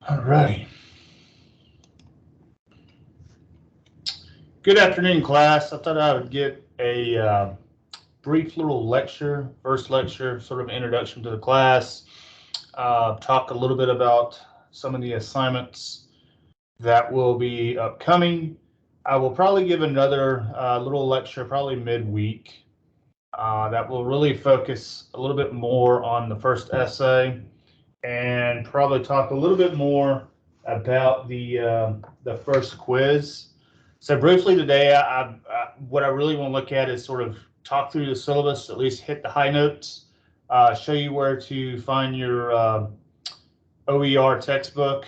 All righty. Good afternoon, class. I thought I would get a brief little lecture, first lecture, sort of introduction to the class, talk a little bit about some of the assignments that will be upcoming. I will probably give another little lecture, probably midweek, that will really focus a little bit more on the first essay and probably talk a little bit more about the first quiz. So briefly today, what I really want to look at is sort of talk through the syllabus, at least hit the high notes, show you where to find your OER textbook,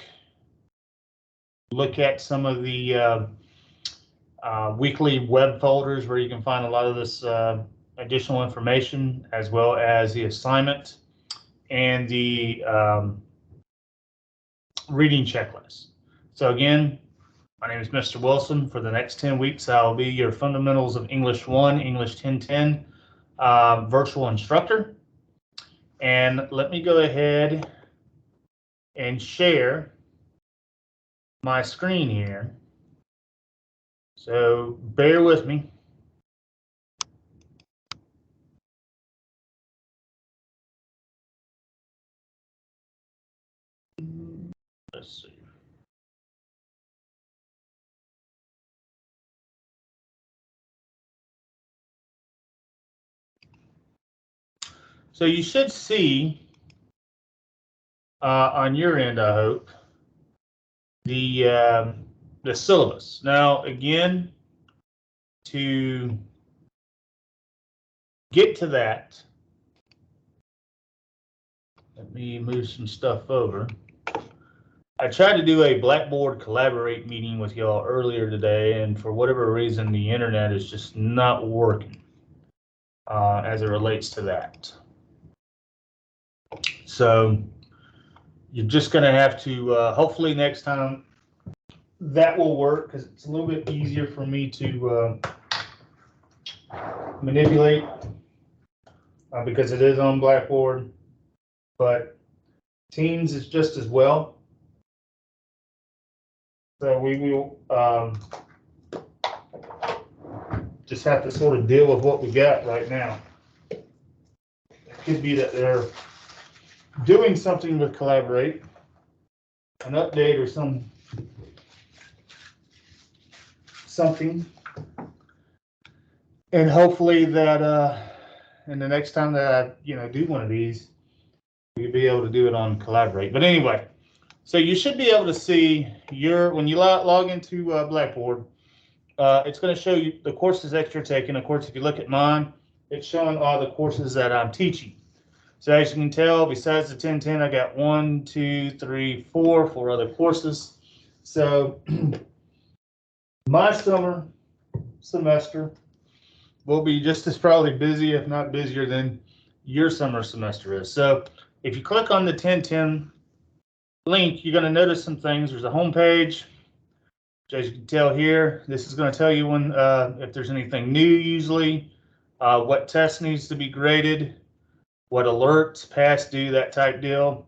look at some of the weekly web folders where you can find a lot of this additional information, as well as the assignment and the reading checklist. So again, my name is Mr. Wilson. For the next 10 weeks, I'll be your Fundamentals of English 1, English 1010 virtual instructor. And let me go ahead and share my screen here. So bear with me. Let's see. So you should see on your end, I hope, the syllabus. Now, again, to get to that, let me move some stuff over. I tried to do a Blackboard Collaborate meeting with y'all earlier today, and for whatever reason, the internet is just not working as it relates to that. So you're just going to have to, hopefully next time that will work, because it's a little bit easier for me to manipulate because it is on Blackboard, but Teams is just as well. So we will just have to sort of deal with what we got right now. It could be that they're doing something with Collaborate, an update or something, and hopefully that and the next time that I do one of these, we'll be able to do it on Collaborate. But anyway, so you should be able to see when you log into Blackboard, it's going to show you the courses that you're taking. Of course, if you look at mine, it's showing all the courses that I'm teaching. So as you can tell, besides the 1010, I got 1, 2, 3, 4 other courses. So my summer semester will be just as probably busy, if not busier, than your summer semester is. So if you click on the 1010 link, you're going to notice some things. There's a home page. As you can tell here, this is going to tell you when if there's anything new, usually what test needs to be graded, what alerts, past due, that type deal.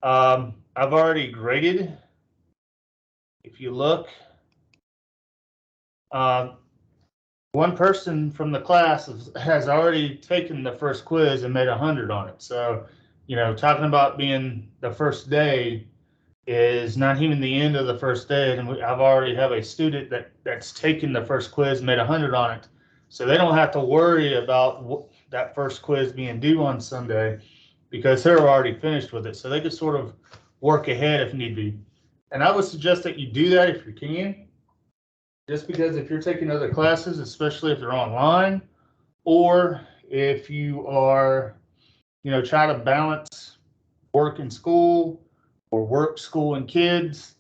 I've already graded. If you look, one person from the class has already taken the first quiz and made 100 on it. So, talking about being the first day is not even the end of the first day, and I've already have a student that's taken the first quiz and made 100 on it. So they don't have to worry about that first quiz being due on Sunday because they're already finished with it. So they can sort of work ahead if need be. And I would suggest that you do that if you can, just because if you're taking other classes, especially if they're online, or if you are, try to balance work and school or work, school, and kids,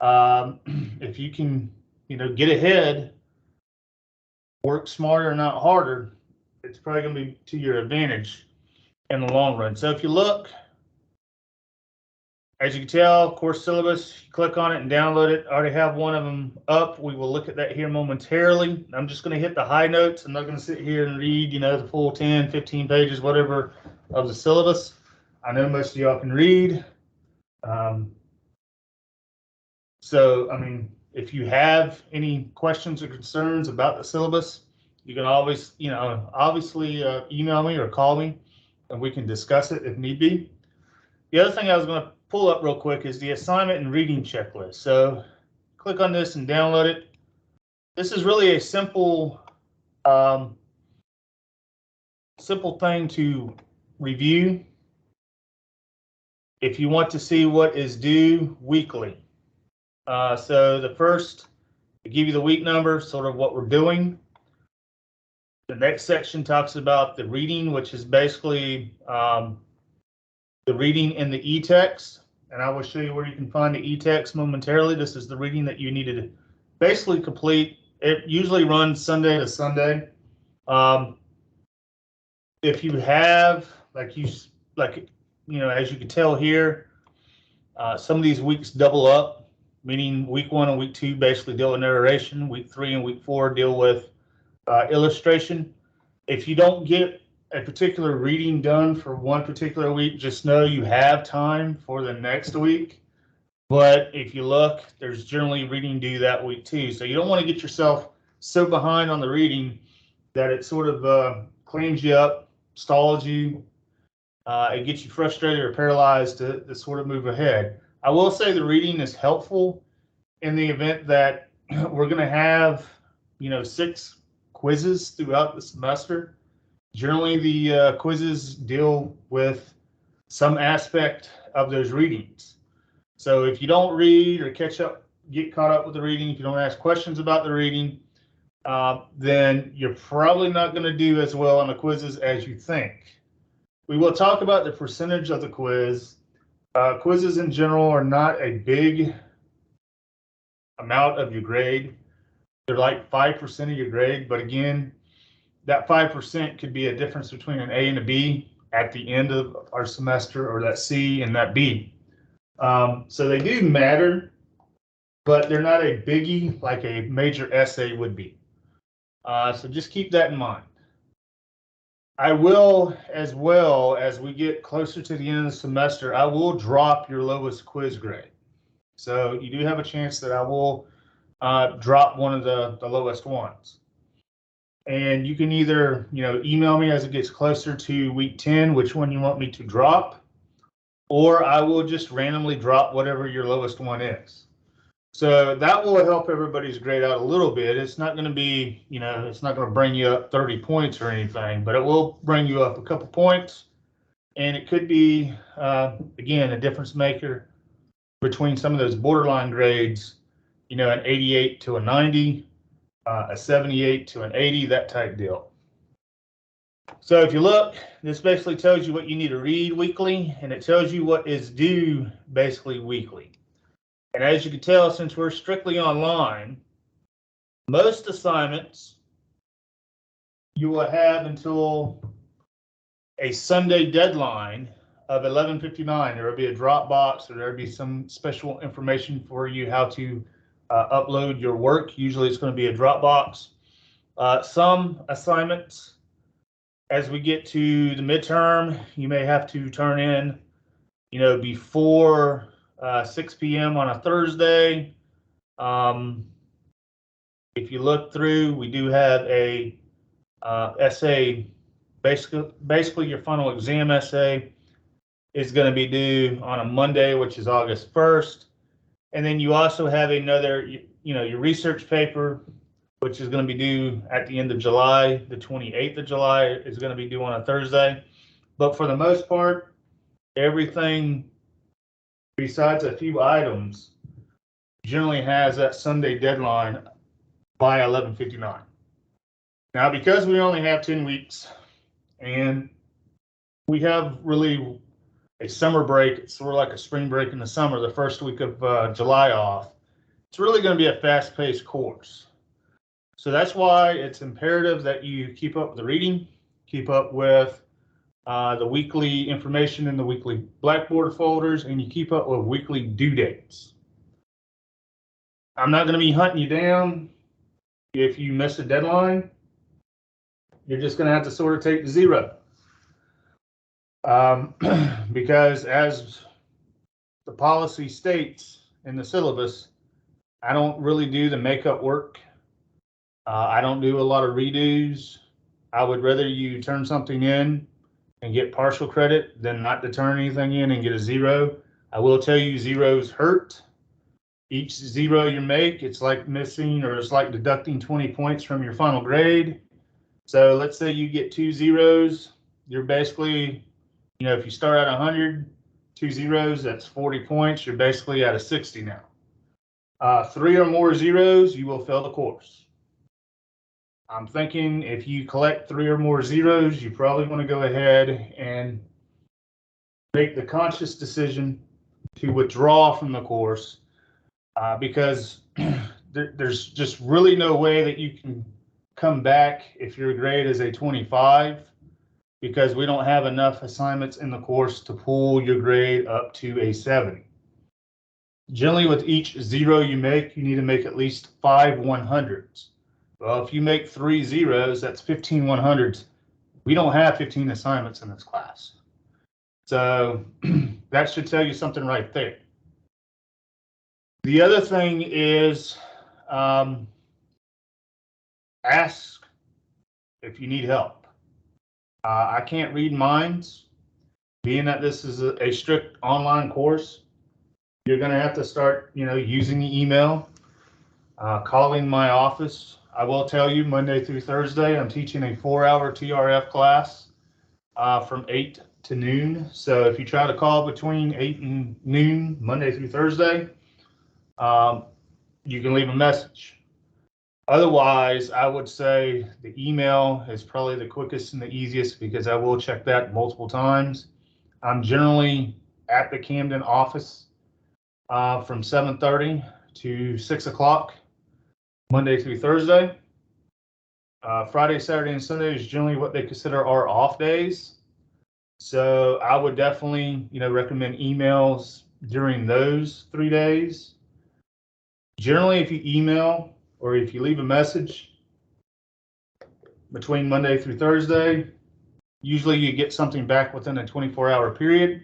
if you can, get ahead, work smarter, not harder, it's probably going to be to your advantage in the long run. So if you look, as you can tell, course syllabus, you click on it and download it. I already have one of them up. We will look at that here momentarily. I'm just going to hit the high notes. I'm not going to sit here and read, the full 10, 15 pages, whatever, of the syllabus. I know most of y'all can read. So, I mean, if you have any questions or concerns about the syllabus, you can always, obviously email me or call me, and we can discuss it if need be. The other thing I was going to pull up real quick is the assignment and reading checklist. So click on this and download it. This is really a simple thing to review if you want to see what is due weekly. So the first, I give you the week number, sort of what we're doing. The next section talks about the reading, which is basically the reading in the e-text. And I will show you where you can find the e-text momentarily. This is the reading that you needed to basically complete. It usually runs Sunday to Sunday. If you have, as you can tell here, some of these weeks double up, meaning week 1 and week 2 basically deal with narration. Week 3 and week 4 deal with illustration. If you don't get a particular reading done for one particular week, just know you have time for the next week. But if you look, there's generally reading due that week too. So you don't want to get yourself so behind on the reading that it sort of cleans you up, stalls you. It gets you frustrated or paralyzed to sort of move ahead. I will say the reading is helpful in the event that we're going to have, 6 quizzes throughout the semester. Generally, the quizzes deal with some aspect of those readings. So if you don't read or get caught up with the reading, if you don't ask questions about the reading, then you're probably not going to do as well on the quizzes as you think. We will talk about the percentage of the quiz. Quizzes in general are not a big amount of your grade. They're like 5% of your grade, but again, that 5% could be a difference between an A and a B at the end of our semester, or that C and that B. So they do matter, but they're not a biggie like a major essay would be. So just keep that in mind. I will, as well as we get closer to the end of the semester, I will drop your lowest quiz grade. So you do have a chance that I will drop one of the lowest ones. And you can either, email me as it gets closer to week 10, which one you want me to drop, or I will just randomly drop whatever your lowest one is. So that will help everybody's grade out a little bit. It's not going to be, it's not going to bring you up 30 points or anything, but it will bring you up a couple points. And it could be, again, a difference maker between some of those borderline grades, an 88 to a 90, a 78 to an 80, that type deal. So if you look, this basically tells you what you need to read weekly, and it tells you what is due basically weekly. And as you can tell, since we're strictly online, most assignments you will have until a Sunday deadline of 11:59. There will be a Dropbox, or there will be some special information for you how to upload your work. Usually it's going to be a Dropbox. Some assignments, as we get to the midterm, you may have to turn in, before 6 p.m. on a Thursday. If you look through, we do have a essay, basically your final exam essay is going to be due on a Monday, which is August 1st. And then you also have another, your research paper, which is going to be due at the end of July. The 28th of July is going to be due on a Thursday. But for the most part, everything besides a few items generally has that Sunday deadline by 11:59. Now, because we only have 10 weeks and we have really a summer break, it's sort of like a spring break in the summer, the first week of July off, it's really going to be a fast-paced course. So that's why it's imperative that you keep up with the reading, keep up with the weekly information in the weekly Blackboard folders, and you keep up with weekly due dates. I'm not going to be hunting you down if you miss a deadline. You're just going to have to sort of take the 0. Because as the policy states in the syllabus, I don't really do the makeup work. I don't do a lot of redos. I would rather you turn something in and get partial credit than not to turn anything in and get a 0. I will tell you zeros hurt. Each 0 you make, it's like missing or it's like deducting 20 points from your final grade. So let's say you get 2 zeros, you're basically, if you start at 100, 2 zeros, that's 40 points. You're basically at a 60 now. 3 or more zeros, you will fail the course. I'm thinking if you collect 3 or more zeros, you probably want to go ahead and make the conscious decision to withdraw from the course because there's just really no way that you can come back if your grade is a 25 because we don't have enough assignments in the course to pull your grade up to a 70. Generally, with each 0 you make, you need to make at least 5 100s. Well, if you make 3 zeros, that's 15 100s. We don't have 15 assignments in this class. So that should tell you something right there. The other thing is ask if you need help. I can't read minds. Being that this is a strict online course, you're going to have to start, using the email, calling my office. I will tell you, Monday through Thursday, I'm teaching a 4-hour TRF class from 8 to noon. So if you try to call between 8 and noon, Monday through Thursday, you can leave a message. Otherwise, I would say the email is probably the quickest and the easiest because I will check that multiple times. I'm generally at the Camden office from 7:30 to 6 o'clock, Monday through Thursday. Friday, Saturday, and Sunday is generally what they consider our off days. So I would definitely, recommend emails during those 3 days. Generally, if you email or if you leave a message between Monday through Thursday, usually you get something back within a 24-hour period.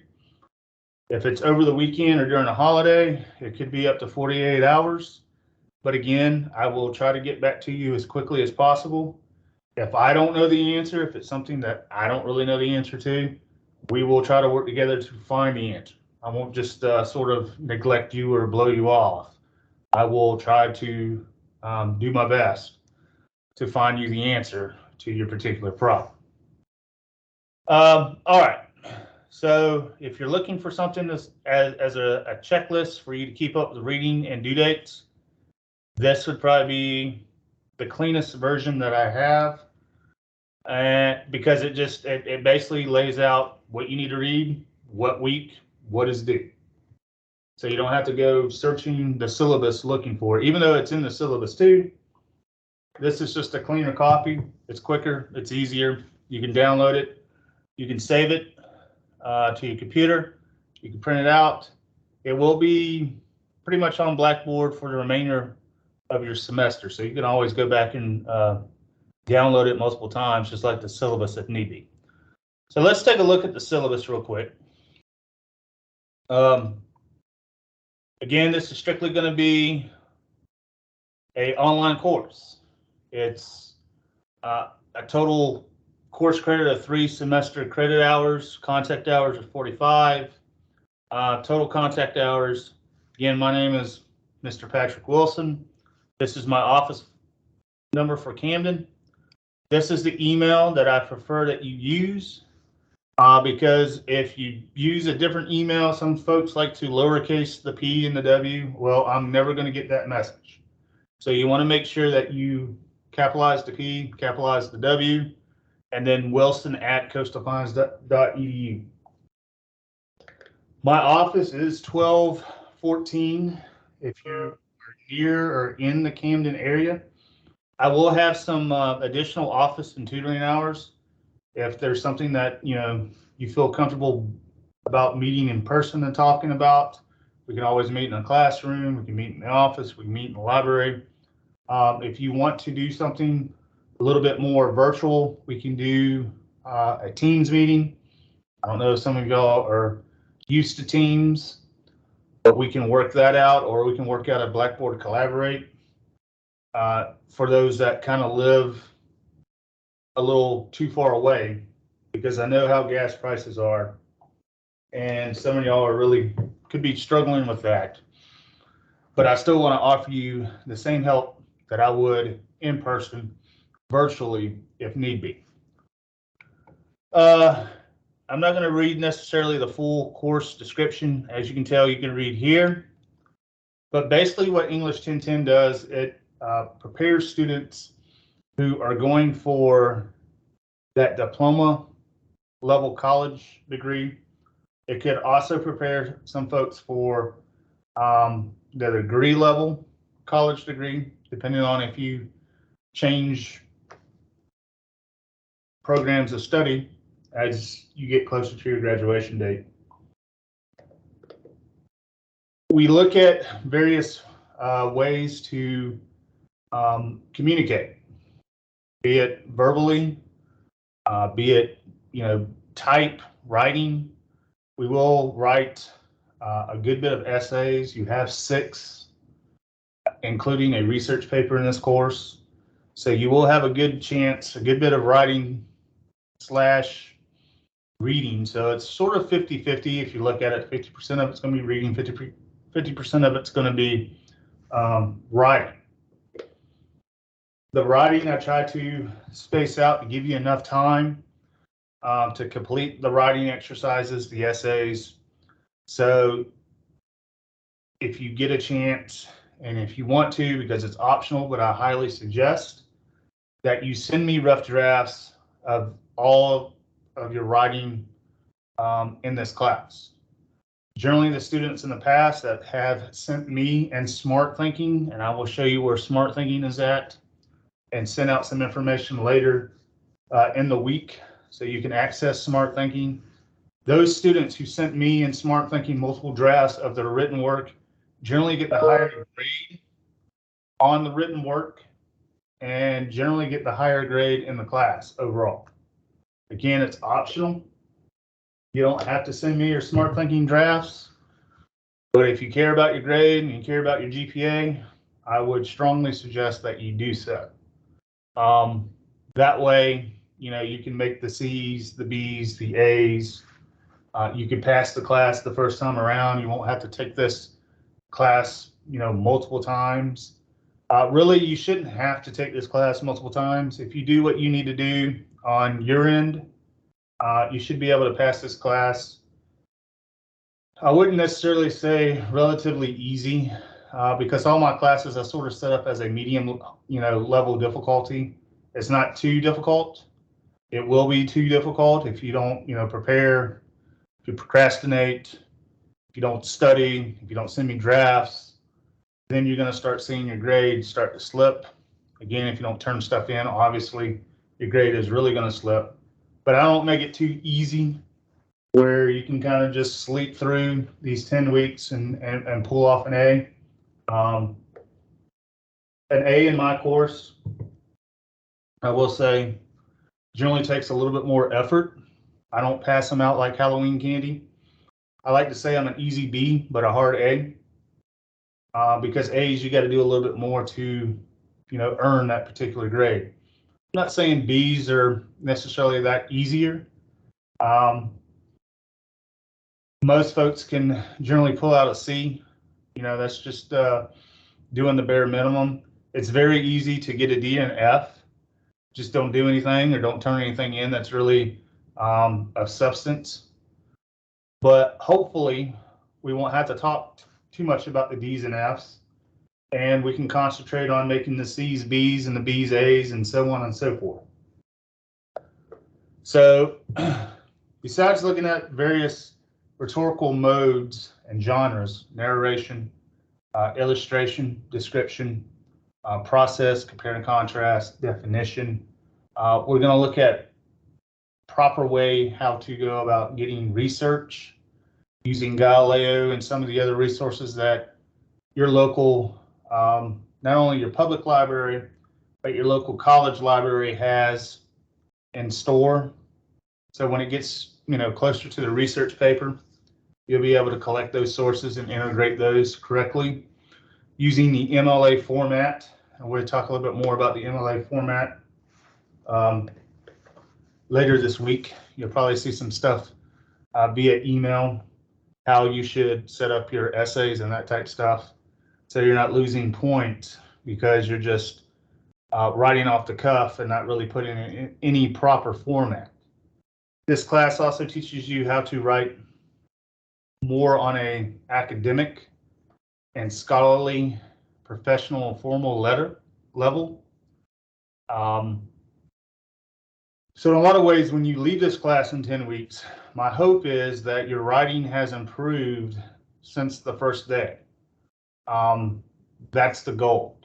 If it's over the weekend or during a holiday, it could be up to 48 hours. But again, I will try to get back to you as quickly as possible. If I don't know the answer, if it's something that I don't really know the answer to, we will try to work together to find the answer. I won't just sort of neglect you or blow you off. I will try to do my best to find you the answer to your particular problem. All right. So if you're looking for something as a checklist for you to keep up with reading and due dates, this would probably be the cleanest version that I have. Because it basically lays out what you need to read, what week, what is due. So you don't have to go searching the syllabus looking for it, even though it's in the syllabus too. This is just a cleaner copy. It's quicker, it's easier. You can download it, you can save it to your computer, you can print it out. It will be pretty much on Blackboard for the remainder of your semester. So you can always go back and download it multiple times, just like the syllabus if need be. So let's take a look at the syllabus real quick. Again, this is strictly going to be an online course. It's a total course credit of 3 semester credit hours. Contact hours are 45. Total contact hours. Again, my name is Mr. Patrick Wilson. This is my office number for Camden. This is the email that I prefer that you use because if you use a different email, some folks like to lowercase the P and the W. Well, I'm never going to get that message. So you want to make sure that you capitalize the P, capitalize the W, and then wilson@coastalpines.edu. My office is 1214 if you are near or in the Camden area. I will have some additional office and tutoring hours. If there's something that you feel comfortable about meeting in person and talking about, we can always meet in a classroom. We can meet in the office. We can meet in the library. If you want to do something a little bit more virtual, we can do a Teams meeting. I don't know if some of y'all are used to Teams. But we can work that out, or we can work out a Blackboard Collaborate for those that kind of live a little too far away, because I know how gas prices are, and some of y'all are really could be struggling with that. But I still want to offer you the same help that I would in person, virtually, if need be. I'm not going to read necessarily the full course description. As you can tell, you can read here. But basically what English 1010 does, it prepares students who are going for that diploma level college degree. It could also prepare some folks for the degree level college degree, depending on if you change programs of study as you get closer to your graduation date. We look at various ways to communicate, be it verbally, be it type, writing. We will write a good bit of essays. You have 6, including a research paper in this course. So you will have a good chance, a good bit of writing / reading. So it's sort of 50-50 if you look at it. 50% of it's going to be reading, 50% of it's going to be writing. The writing, I try to space out to give you enough time to complete the writing exercises, the essays. So if you get a chance, and if you want to, because it's optional, but I highly suggest that you send me rough drafts of all of your writing in this class. Generally, the students in the past that have sent me and Smart Thinking, and I will show you where Smart Thinking is at, and send out some information later in the week so you can access Smart Thinking. Those students who sent me and Smart Thinking multiple drafts of their written work generally get the higher grade on the written work and generally get the higher grade in the class overall. Again, it's optional. You don't have to send me your Smart Thinking drafts, but if you care about your grade and you care about your GPA, I would strongly suggest that you do so. That way, you can make the C's, the B's, the A's. You can pass the class the first time around. You won't have to take this class, multiple times. Really, you shouldn't have to take this class multiple times. If you do what you need to do on your end, you should be able to pass this class. I wouldn't necessarily say relatively easy, because all my classes I sort of set up as a medium, level difficulty. It's not too difficult. It will be too difficult if you don't, prepare, if you procrastinate, if you don't study, if you don't send me drafts. Then you're going to start seeing your grade start to slip. Again, if you don't turn stuff in, obviously your grade is really going to slip. But I don't make it too easy where you can kind of just sleep through these 10 weeks and pull off an A. An A in my course, I will say, generally takes a little bit more effort. I don't pass them out like Halloween candy. I like to say I'm an easy B, but a hard A. Because A's, you got to do a little bit more to, earn that particular grade. I'm not saying B's are necessarily that easier. Most folks can generally pull out a C. That's just doing the bare minimum. It's very easy to get a D and F. Just don't do anything or don't turn anything in that's really of substance. But hopefully we won't have to talk too much about the D's and F's, and we can concentrate on making the C's B's and the B's A's and so on and so forth. So besides looking at various rhetorical modes and genres, narration, illustration, description, process, compare and contrast, definition, we're going to look at proper way how to go about getting research using Galileo and some of the other resources that your local, not only your public library, but your local college library has in store. So when it gets, closer to the research paper, You'll be able to collect those sources and integrate those correctly using the Mla format. And we'll talk a little bit more about the Mla format later this week. You'll probably see some stuff via email, how you should set up your essays and that type stuff, so you're not losing points because you're just writing off the cuff and not really putting in any proper format. This class also teaches you how to write more on a academic and scholarly, professional, formal level. So in a lot of ways, when you leave this class in 10 weeks, my hope is that your writing has improved since the first day. That's the goal.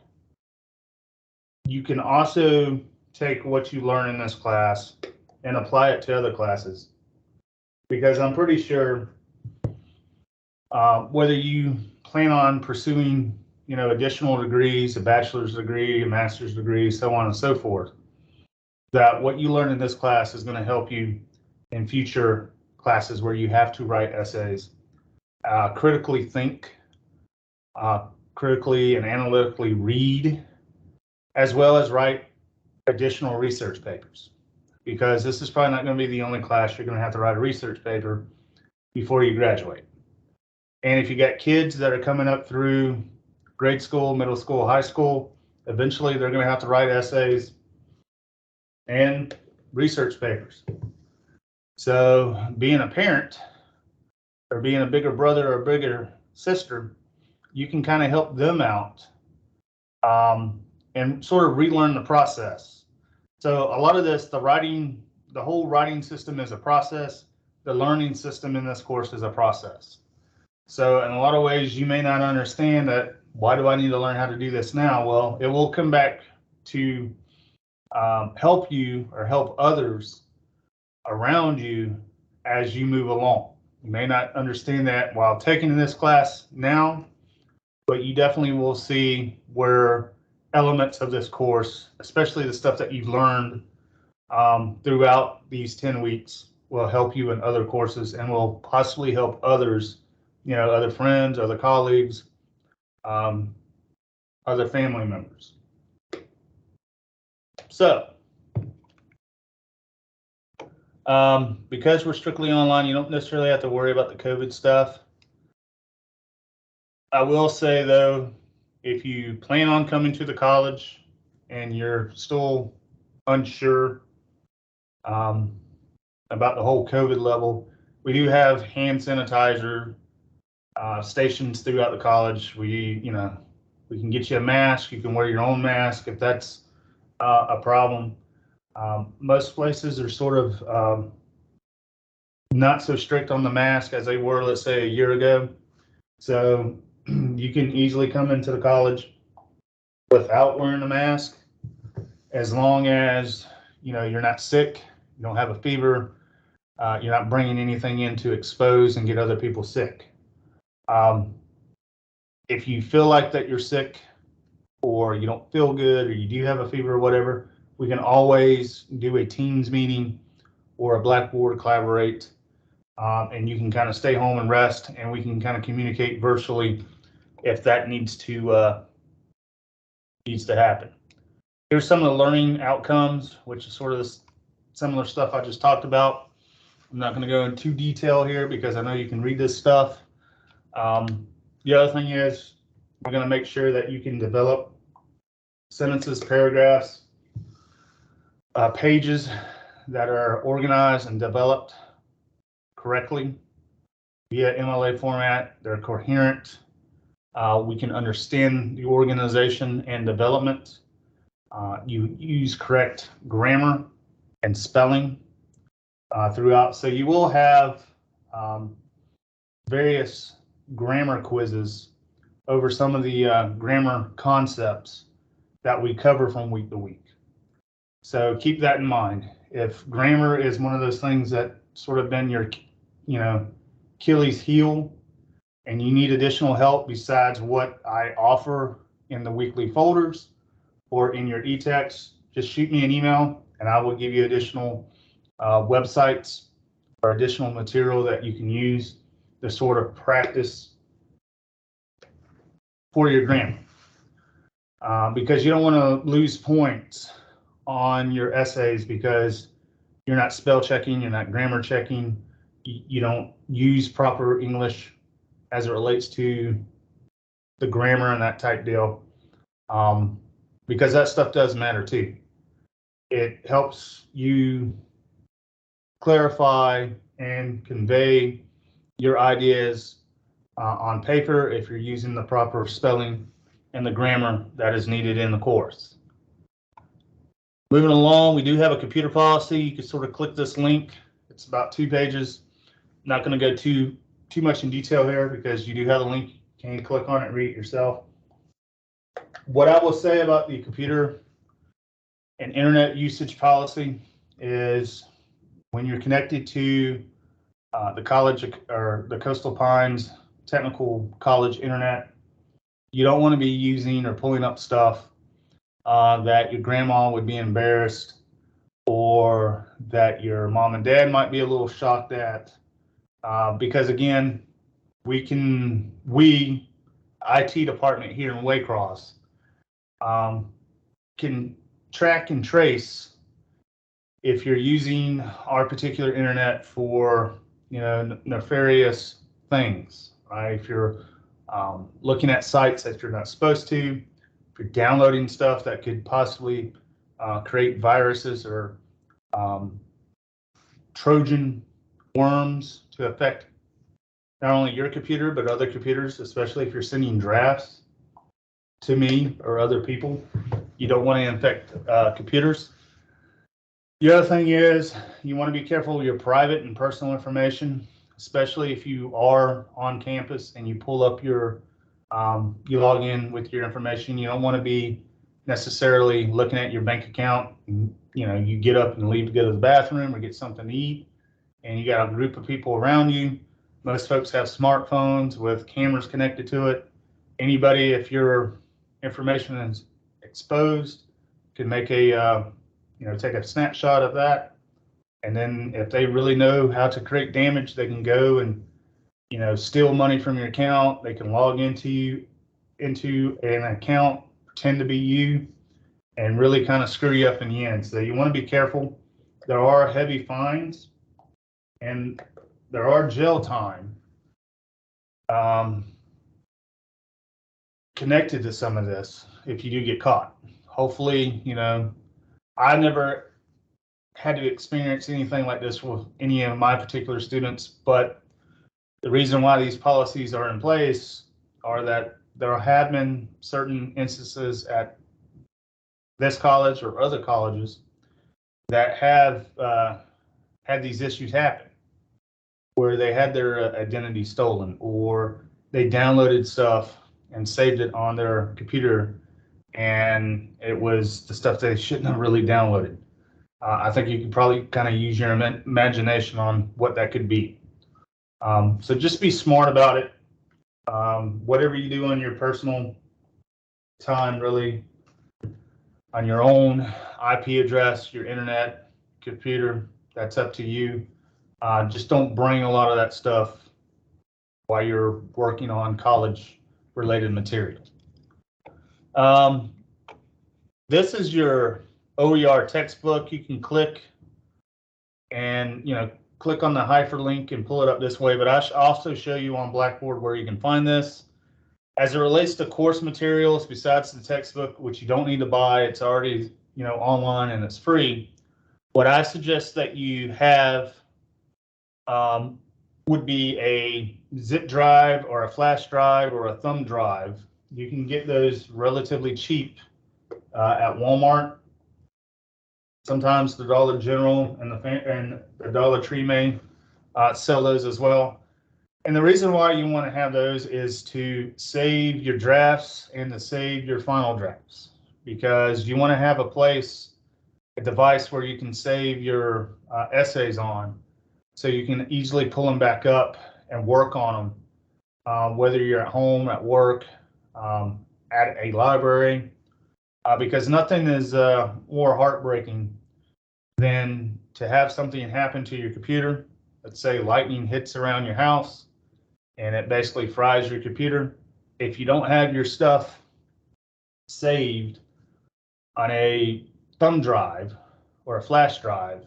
You can also take what you learn in this class and apply it to other classes, because I'm pretty sure whether you plan on pursuing, additional degrees, a bachelor's degree, a master's degree, so on and so forth, that what you learn in this class is going to help you in future classes where you have to write essays, critically think, critically and analytically read, as well as write additional research papers, because this is probably not going to be the only class you're going to have to write a research paper before you graduate. And if you got kids that are coming up through grade school, middle school, high school, eventually they're going to have to write essays and research papers. So being a parent or being a bigger brother or bigger sister, you can kind of help them out and sort of relearn the process. So a lot of this, the whole writing system is a process. The learning system in this course is a process. So in a lot of ways, you may not understand that. Why do I need to learn how to do this now? Well, it will come back to help you or help others around you as you move along. You may not understand that while taking this class now, but you definitely will see where elements of this course, especially the stuff that you've learned throughout these 10 weeks, will help you in other courses and will possibly help others, other friends, other colleagues, other family members. So, because we're strictly online, you don't necessarily have to worry about the COVID stuff. I will say though, if you plan on coming to the college and you're still unsure about the whole COVID level, we do have hand sanitizer stations throughout the college. We can get you a mask. You can wear your own mask if that's a problem. Most places are sort of not so strict on the mask as they were, let's say, a year ago. So you can easily come into the college without wearing a mask, as long as you're not sick, you don't have a fever, you're not bringing anything in to expose and get other people sick. If you feel like that you're sick, or you don't feel good, or you do have a fever or whatever, we can always do a Teams meeting or a Blackboard Collaborate, and you can kind of stay home and rest, and we can kind of communicate virtually if that needs to happen. Here's some of the learning outcomes, which is sort of this similar stuff I just talked about. I'm not going to go into detail here because I know you can read this stuff. The other thing is we're going to make sure that you can develop sentences, paragraphs, pages that are organized and developed correctly via Mla format. They're coherent. We can understand the organization and development. You use correct grammar and spelling throughout. So you will have various grammar quizzes over some of the grammar concepts that we cover from week to week. So keep that in mind. If grammar is one of those things that sort of been your, Achilles heel, and you need additional help besides what I offer in the weekly folders or in your e-text, just shoot me an email and I will give you additional websites or additional material that you can use the sort of practice for your grammar, because you don't want to lose points on your essays because you're not spell checking, you're not grammar checking, you don't use proper English as it relates to the grammar and that type deal, because that stuff does matter too. It helps you clarify and convey your ideas on paper if you're using the proper spelling and the grammar that is needed in the course. Moving along, we do have a computer policy. You can sort of click this link. It's about 2 pages. I'm not going to go too much in detail here because you do have a link. You can click on it and read it yourself. What I will say about the computer and internet usage policy is when you're connected to the college or the Coastal Pines Technical College internet, you don't want to be using or pulling up stuff that your grandma would be embarrassed or that your mom and dad might be a little shocked at, because again, we IT department here in Waycross can track and trace if you're using our particular internet for, you know, nefarious things, right? If you're looking at sites that you're not supposed to, if you're downloading stuff that could possibly create viruses or Trojan worms to affect not only your computer, but other computers, especially if you're sending drafts to me or other people. You don't want to infect computers. The other thing is you want to be careful with your private and personal information, especially if you are on campus and you pull up your, you log in with your information. You don't want to be necessarily looking at your bank account. And, you know, you get up and leave to go to the bathroom or get something to eat, and you got a group of people around you. Most folks have smartphones with cameras connected to it. Anybody, if your information is exposed, can make a take a snapshot of that, and then if they really know how to create damage, they can go and steal money from your account. They can log into an account, pretend to be you, and really kind of screw you up in the end. So you want to be careful. There are heavy fines and there are jail time connected to some of this if you do get caught. Hopefully, I never had to experience anything like this with any of my particular students, but the reason why these policies are in place are that there have been certain instances at this college or other colleges that have had these issues happen, where they had their identity stolen, or they downloaded stuff and saved it on their computer, and it was the stuff they shouldn't have really downloaded. I think you can probably kind of use your imagination on what that could be. So just be smart about it. Whatever you do on your personal time, really, on your own IP address, your internet, computer, that's up to you. Just don't bring a lot of that stuff while you're working on college-related material. This is your Oer textbook. You can click and click on the hyperlink and pull it up this way, but I also show you on Blackboard where you can find this. As it relates to course materials, besides the textbook, which you don't need to buy, it's already online and it's free. What I suggest that you have would be a zip drive or a flash drive or a thumb drive. You can get those relatively cheap at Walmart. Sometimes the Dollar General and the Dollar Tree may sell those as well. And the reason why you want to have those is to save your drafts and to save your final drafts, because you want to have a device where you can save your essays on, so you can easily pull them back up and work on them, whether you're at home, at work, at a library, because nothing is more heartbreaking than to have something happen to your computer. Let's say lightning hits around your house and it basically fries your computer. If you don't have your stuff saved on a thumb drive or a flash drive,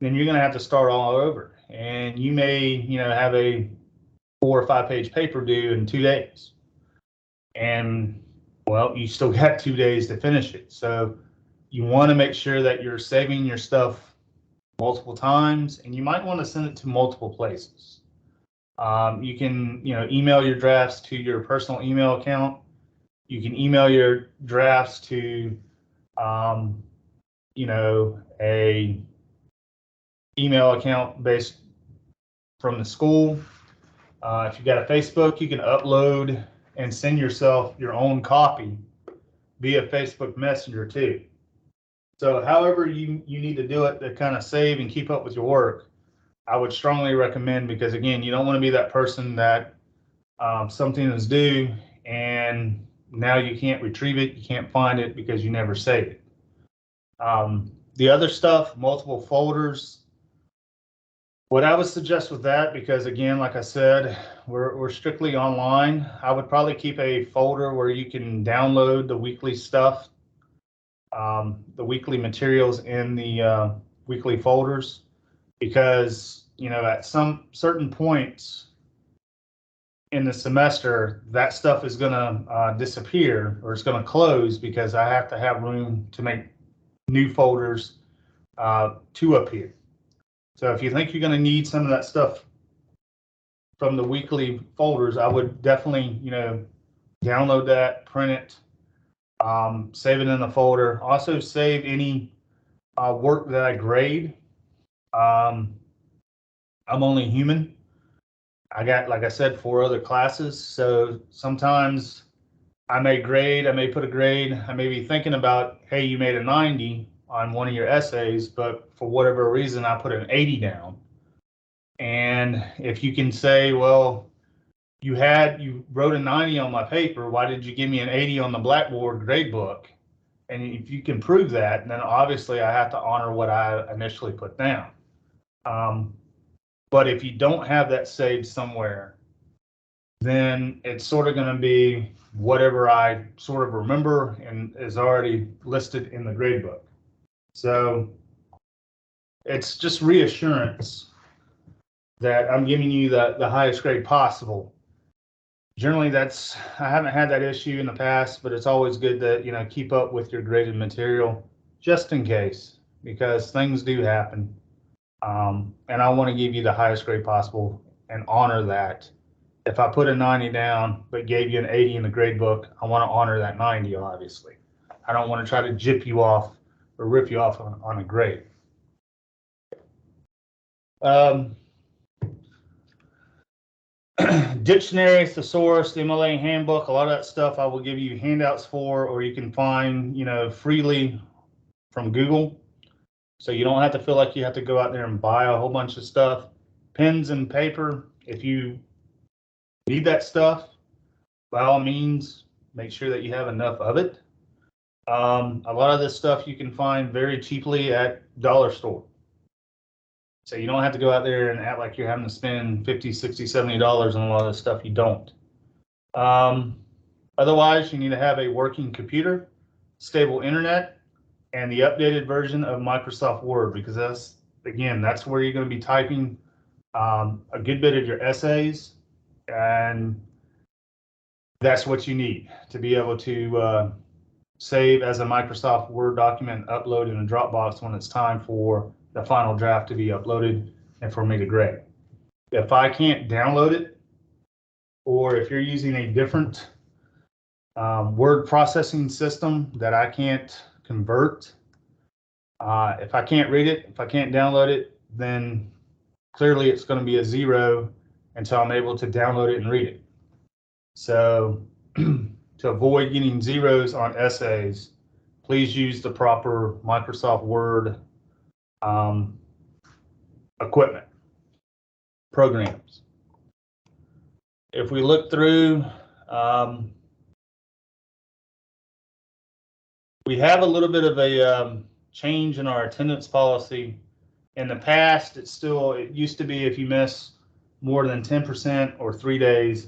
then you're going to have to start all over. And you may, have a 4 or 5 page paper due in 2 days. And well, you still got 2 days to finish it. So you want to make sure that you're saving your stuff multiple times, and you might want to send it to multiple places. You can, email your drafts to your personal email account. You can email your drafts to, a email account based from the school. If you got a Facebook, you can upload and send yourself your own copy via Facebook Messenger too. So however you need to do it to kind of save and keep up with your work, I would strongly recommend, because again, you don't want to be that person that something is due and now you can't retrieve it, you can't find it because you never saved it. The other stuff, multiple folders, what I would suggest with that, because again, like I said, we're strictly online, I would probably keep a folder where you can download the weekly stuff, the weekly materials in the weekly folders, because at some certain points in the semester, that stuff is going to disappear, or it's going to close, because I have to have room to make new folders to appear. So if you think you're going to need some of that stuff from the weekly folders, I would definitely, download that, print it, save it in the folder. Also save any work that I grade. I'm only human. I got, like I said, 4 other classes. So sometimes I may put a grade. I may be thinking about, hey, you made a 90 on one of your essays, but for whatever reason, I put an 80 down. And if you can say, well, you wrote a 90 on my paper, why did you give me an 80 on the Blackboard grade book? And if you can prove that, then obviously I have to honor what I initially put down. But if you don't have that saved somewhere, then it's sort of going to be whatever I sort of remember and is already listed in the grade book. So it's just reassurance that I'm giving you the highest grade possible. Generally, I haven't had that issue in the past, but it's always good to, keep up with your graded material just in case, because things do happen. And I want to give you the highest grade possible and honor that. If I put a 90 down, but gave you an 80 in the grade book, I want to honor that 90, obviously. I don't want to try to jip you off or rip you off on a grade. Dictionary, thesaurus, the MLA handbook, a lot of that stuff I will give you handouts for, or you can find, freely from Google. So you don't have to feel like you have to go out there and buy a whole bunch of stuff. Pens and paper, if you need that stuff, by all means, make sure that you have enough of it. A lot of this stuff you can find very cheaply at dollar store. So you don't have to go out there and act like you're having to spend $50, $60, $70 on a lot of this stuff. You don't. Otherwise, you need to have a working computer, stable internet, and the updated version of Microsoft Word, because that's where you're going to be typing a good bit of your essays, and that's what you need to be able to save as a Microsoft Word document, upload in a Dropbox when it's time for the final draft to be uploaded and for me to grade. If I can't download it, or if you're using a different word processing system that I can't convert, if I can't read it, if I can't download it, then clearly it's going to be a 0 until I'm able to download it and read it. So to avoid getting zeros on essays, please use the proper Microsoft Word equipment, programs. If we look through, we have a little bit of a change in our attendance policy. In the past, it used to be if you miss more than 10% or 3 days,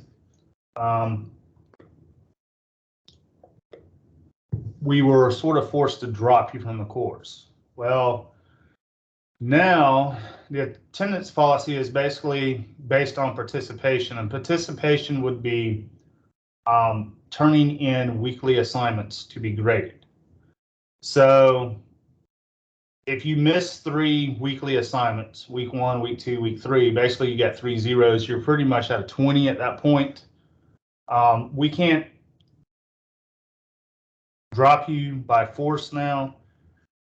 we were sort of forced to drop you from the course. Well, now the attendance policy is basically based on participation, and participation would be turning in weekly assignments to be graded. So if you miss 3 weekly assignments, week 1, week 2, week 3, basically you got 3 zeros. You're pretty much at a 20 at that point. We can't drop you by force now.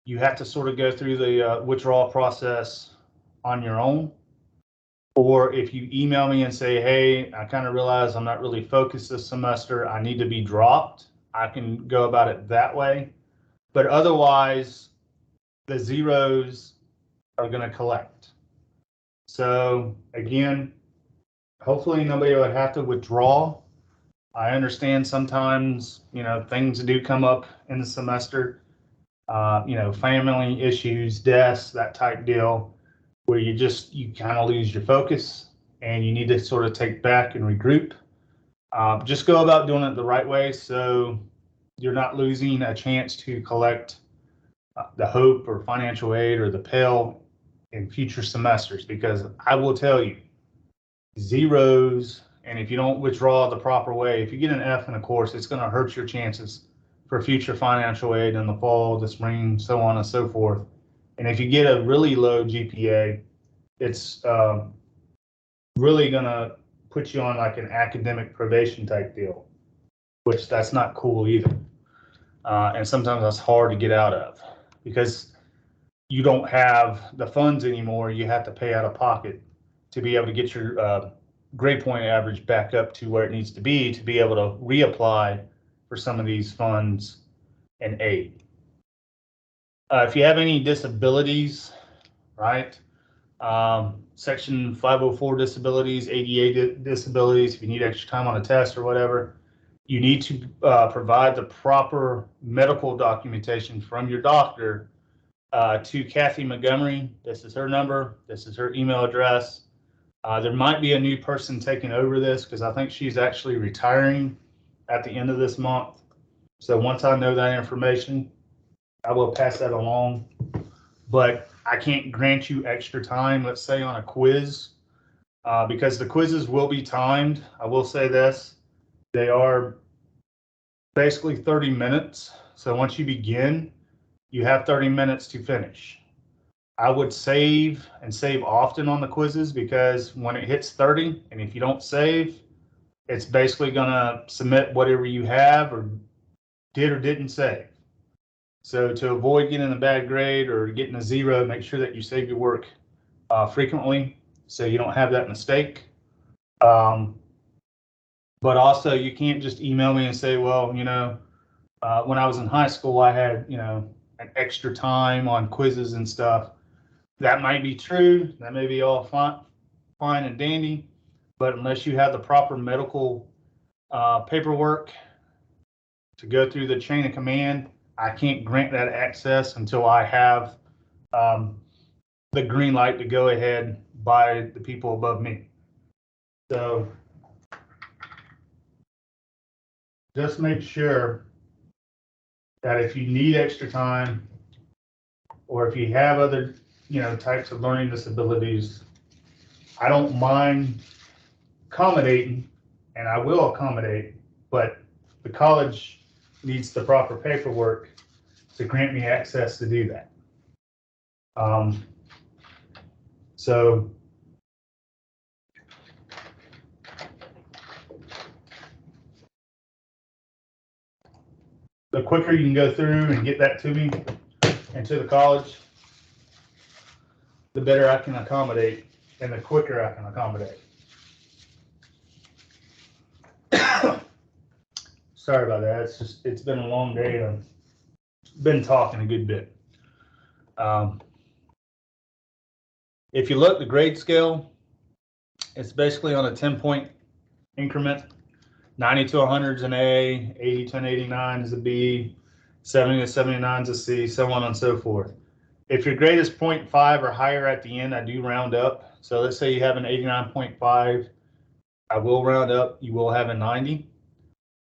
You have to sort of go through the withdrawal process on your own. Or if you email me and say, hey, I kind of realize I'm not really focused this semester, I need to be dropped, I can go about it that way. But otherwise, the zeros are going to collect. So again, hopefully nobody would have to withdraw. I understand sometimes, things do come up in the semester, family issues, deaths, that type deal, where you kind of lose your focus and you need to sort of take back and regroup. Just go about doing it the right way so you're not losing a chance to collect the HOPE or financial aid or the Pell in future semesters, because I will tell you, zeros, and if you don't withdraw the proper way, if you get an F in a course, it's going to hurt your chances for future financial aid in the fall, the spring, so on and so forth. And if you get a really low GPA, it's really going to put you on like an academic probation type deal, which that's not cool either. And sometimes that's hard to get out of because you don't have the funds anymore. You have to pay out of pocket to be able to get your grade point average back up to where it needs to be able to reapply for some of these funds and aid. If you have any disabilities, right? Section 504 disabilities, ADA disabilities, if you need extra time on a test or whatever, you need to provide the proper medical documentation from your doctor to Kathy Montgomery. This is her number. This is her email address. There might be a new person taking over this because I think she's actually retiring at the end of this month. So once I know that information, I will pass that along. But I can't grant you extra time, let's say on a quiz, because the quizzes will be timed. I will say this, they are basically 30 minutes. So once you begin, you have 30 minutes to finish. I would save and save often on the quizzes, because when it hits 30, and if you don't save, it's basically gonna submit whatever you have or did or didn't save. So to avoid getting a bad grade or getting a zero, make sure that you save your work frequently so you don't have that mistake. But also you can't just email me and say, well, when I was in high school, I had, an extra time on quizzes and stuff. That might be true. That may be all fine and dandy, but unless you have the proper medical paperwork to go through the chain of command, I can't grant that access until I have the green light to go ahead by the people above me. So just make sure that if you need extra time, or if you have other types of learning disabilities, I don't mind accommodating, and I will accommodate, but the college needs the proper paperwork to grant me access to do that. So the quicker you can go through and get that to me and to the college, the better I can accommodate, and the quicker I can accommodate. Sorry about that. It's been a long day. I've been talking a good bit. If you look, the grade scale, it's basically on a 10-point increment. 90 to 100 is an A, 80 to an 89 is a B, 70 to 79 is a C, so on and so forth. If your grade is 0.5 or higher at the end, I do round up. So let's say you have an 89.5, I will round up. You will have a 90.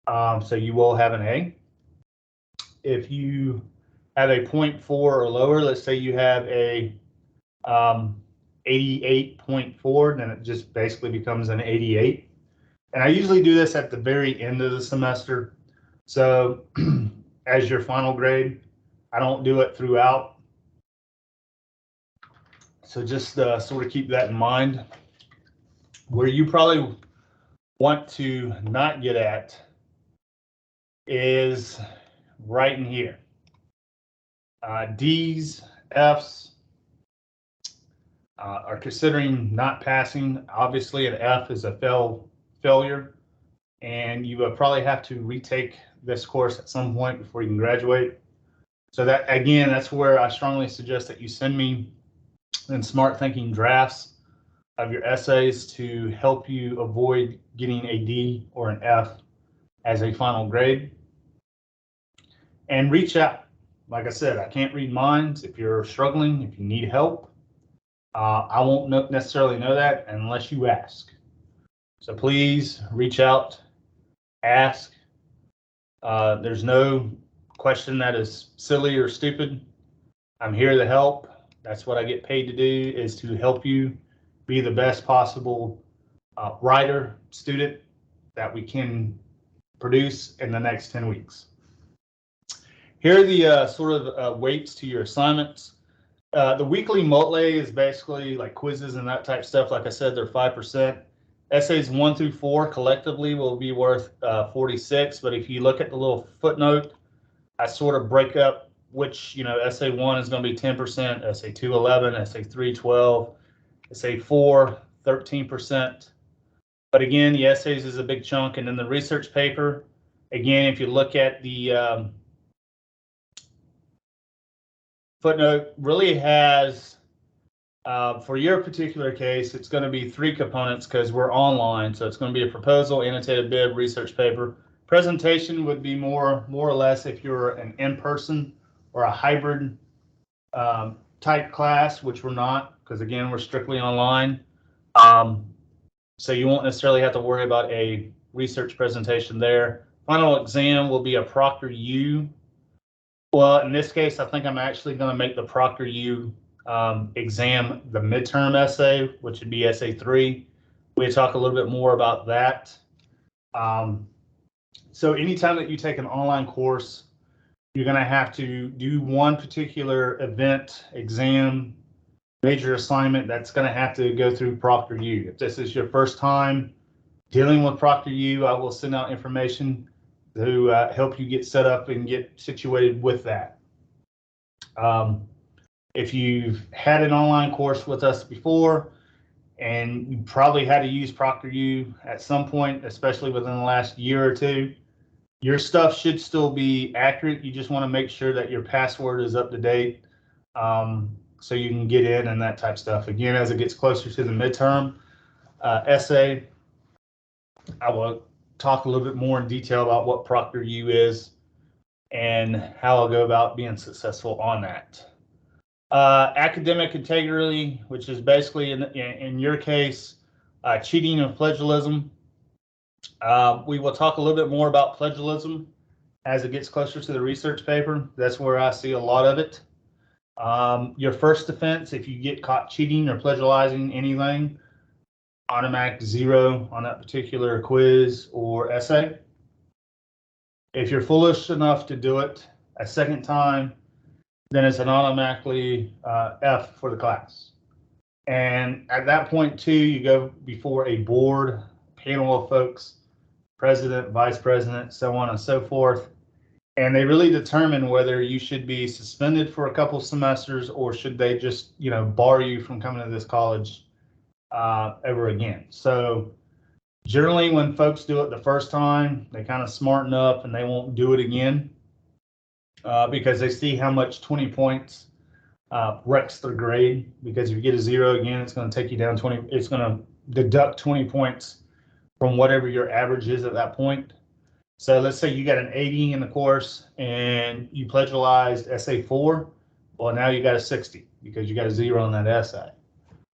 So you will have an A. If you have a 0.4 or lower, let's say you have a 88.4, then it just basically becomes an 88. And I usually do this at the very end of the semester. So as your final grade, I don't do it throughout. So just sort of keep that in mind. Where you probably want to not get at is right in here. D's, F's are considering not passing. Obviously, an F is a failure, and you will probably have to retake this course at some point before you can graduate. So that, again, that's where I strongly suggest that you send me in smart thinking drafts of your essays to help you avoid getting a D or an F as a final grade. And reach out. Like I said, I can't read minds. If you're struggling, if you need help, I won't necessarily know that unless you ask. So please reach out, ask. There's no question that is silly or stupid. I'm here to help. That's what I get paid to do, is to help you be the best possible writer, student that we can produce in the next 10 weeks. Here are the sort of weights to your assignments. The weekly Mla is basically like quizzes and that type stuff. Like I said, they're 5%. Essays 1 through 4 collectively will be worth 46. But if you look at the little footnote, I sort of break up which, essay 1 is going to be 10%, essay 2, 11, essay 3, 12, essay 4, 13%. But again, the essays is a big chunk. And then the research paper, again, if you look at the footnote, really has, for your particular case, it's going to be 3 components because we're online. So it's going to be a proposal, annotated bib, research paper. Presentation would be more or less if you're an in-person or a hybrid type class, which we're not, because again, we're strictly online. So you won't necessarily have to worry about a research presentation there. Final exam will be a Proctor U. Well, in this case, I think I'm actually going to make the Proctor U exam the midterm essay, which would be essay 3. We'll talk a little bit more about that. So anytime that you take an online course, you're going to have to do one particular event, exam, major assignment that's going to have to go through Proctor U. If this is your first time dealing with Proctor U, I will send out information to help you get set up and get situated with that. If you've had an online course with us before, and you probably had to use Proctor U at some point, especially within the last year or 2, your stuff should still be accurate. You just want to make sure that your password is up to date, so you can get in and that type stuff. Again, as it gets closer to the midterm essay, I will talk a little bit more in detail about what Proctor U is and how I'll go about being successful on that. Academic integrity, which is basically in your case, cheating and plagiarism. We will talk a little bit more about plagiarism as it gets closer to the research paper. That's where I see a lot of it. Your first defense, if you get caught cheating or plagiarizing anything, automatic 0 on that particular quiz or essay. If you're foolish enough to do it a second time, then it's an automatically F for the class. And at that point too, you go before a board, panel of folks, president, vice president, so on and so forth. And they really determine whether you should be suspended for a couple semesters or should they just, bar you from coming to this college ever again. So generally when folks do it the first time, they kind of smarten up and they won't do it again because they see how much 20 points wrecks their grade. Because if you get a 0 again, it's going to take you down 20. It's going to deduct 20 points from whatever your average is at that point. So let's say you got an 80 in the course and you plagiarized essay 4, Well, now you got a 60 because you got a 0 on that essay.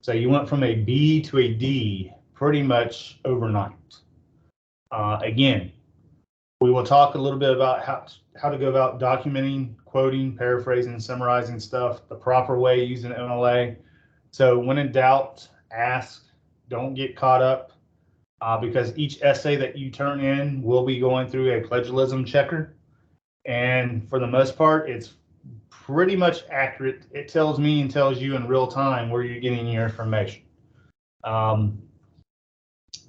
So you went from a B to a D pretty much overnight. Again, we will talk a little bit about how to go about documenting, quoting, paraphrasing, summarizing stuff the proper way using MLA. So when in doubt, ask. Don't get caught up because each essay that you turn in will be going through a plagiarism checker. And for the most part, it's pretty much accurate. It tells me and tells you in real time where you're getting your information.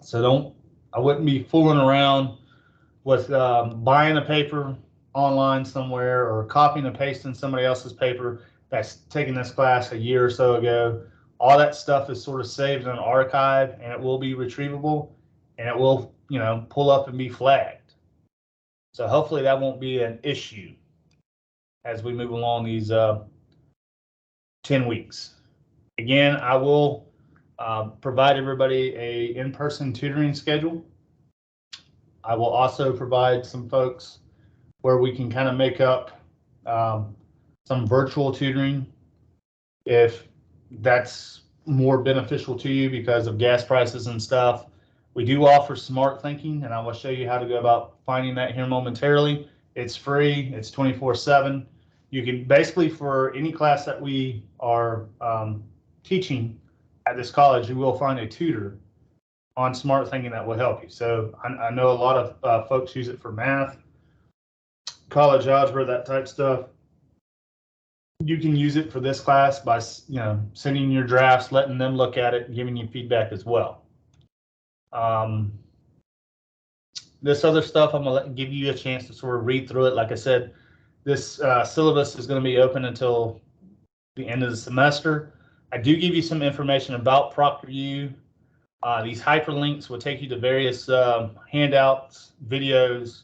So I wouldn't be fooling around with buying a paper online somewhere or copying and pasting somebody else's paper that's taken this class a year or so ago. All that stuff is sort of saved in an archive, and it will be retrievable, and it will, pull up and be flagged. So hopefully that won't be an issue as we move along these 10 weeks. Again, I will provide everybody a in-person tutoring schedule. I will also provide some folks where we can kind of make up some virtual tutoring if that's more beneficial to you because of gas prices and stuff. We do offer smart thinking, and I will show you how to go about finding that here momentarily. It's free. It's 24/7. You can basically, for any class that we are teaching at this college, you will find a tutor on smart thinking that will help you. So I know a lot of folks use it for math, college algebra, that type stuff. You can use it for this class by sending your drafts, letting them look at it, and giving you feedback as well. This other stuff, I'm gonna give you a chance to sort of read through it. Like I said, this syllabus is going to be open until the end of the semester. I do give you some information about ProctorU. These hyperlinks will take you to various handouts, videos.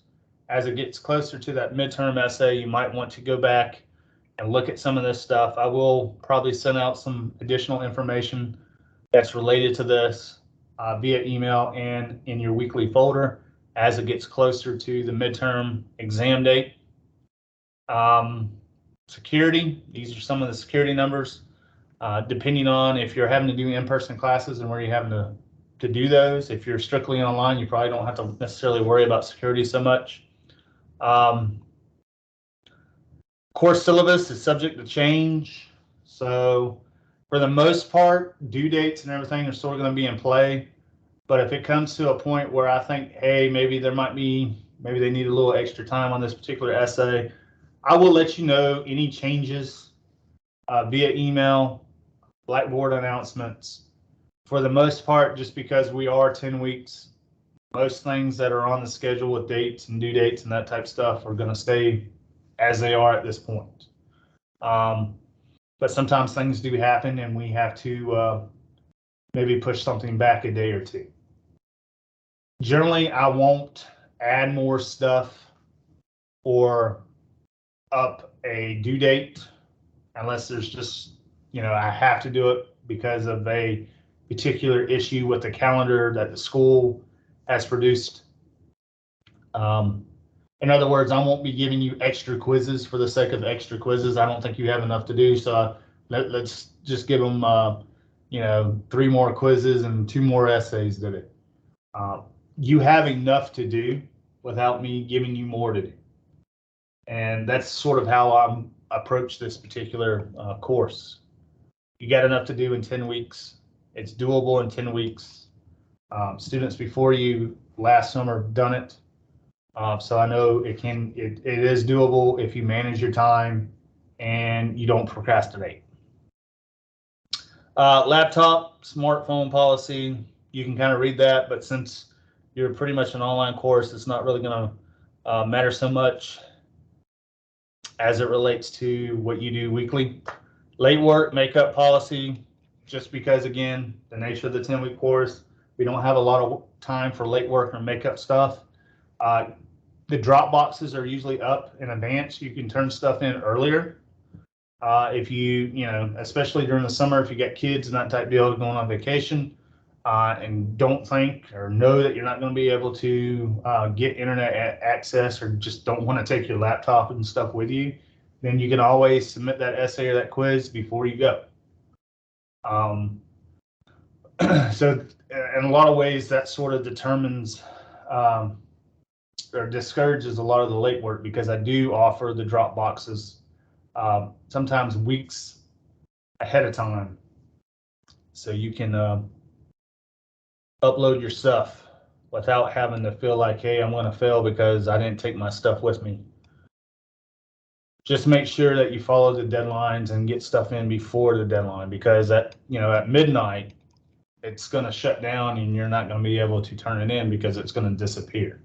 As it gets closer to that midterm essay, you might want to go back and look at some of this stuff. I will probably send out some additional information that's related to this via email and in your weekly folder as it gets closer to the midterm exam date. Security, these are some of the security numbers. Depending on if you're having to do in-person classes and where you're having to do those. If you're strictly online, you probably don't have to necessarily worry about security so much. Course syllabus is subject to change. So for the most part, due dates and everything are still going to be in play. But if it comes to a point where I think, hey, maybe they need a little extra time on this particular essay, I will let you know any changes via email, Blackboard announcements. For the most part, just because we are 10 weeks, most things that are on the schedule with dates and due dates and that type of stuff are going to stay as they are at this point. But sometimes things do happen and we have to maybe push something back a day or two. Generally, I won't add more stuff or up a due date unless there's just, I have to do it because of a particular issue with the calendar that the school has produced. In other words, I won't be giving you extra quizzes for the sake of extra quizzes. I don't think you have enough to do, so let's just give them 3 more quizzes and 2 more essays that you have enough to do without me giving you more to do. And that's sort of how I'm approach this particular course. You got enough to do in 10 weeks. It's doable in 10 weeks. Students before you last summer have done it. So I know it is doable if you manage your time and you don't procrastinate. Laptop, smartphone policy, you can kind of read that, but since you're pretty much an online course, it's not really going to matter so much as it relates to what you do weekly. Late work, makeup policy, just because, again, the nature of the 10-week course, we don't have a lot of time for late work or makeup stuff. The drop boxes are usually up in advance. You can turn stuff in earlier. If especially during the summer, if you got kids and that type of deal going on vacation and don't think or know that you're not going to be able to get internet access or just don't want to take your laptop and stuff with you, then you can always submit that essay or that quiz before you go. So in a lot of ways, that sort of determines or discourages a lot of the late work, because I do offer the drop boxes sometimes weeks ahead of time, so you can upload your stuff without having to feel like, hey, I'm going to fail because I didn't take my stuff with me. Just make sure that you follow the deadlines and get stuff in before the deadline, because at midnight it's going to shut down and you're not going to be able to turn it in because it's going to disappear.